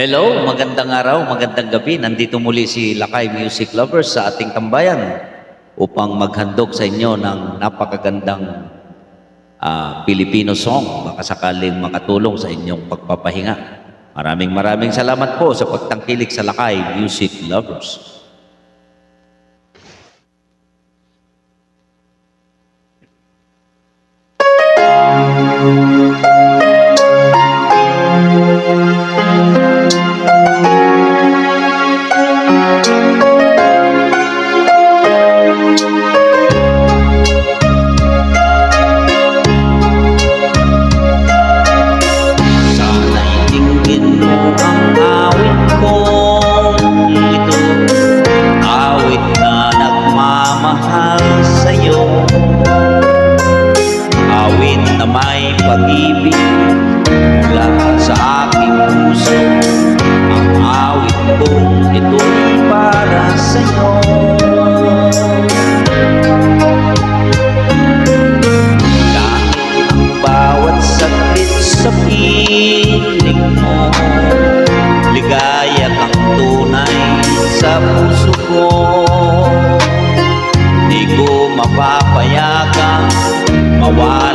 Hello, magandang araw, magandang gabi. Nandito muli si Lakay Music Lovers sa ating tambayan upang maghandog sa inyo ng napakagandang Filipino song, baka sakaling makatulong sa inyong pagpapahinga. Maraming salamat po sa pagtangkilik sa Lakay Music Lovers. Awit na may pag-ibig mula sa aking puso. Ang awit kong ito'y para sa'yo. Kahit ang bawat saglit sa piling mo, ligaya kang tunay sa puso ko. Di ko mapapayagang mawala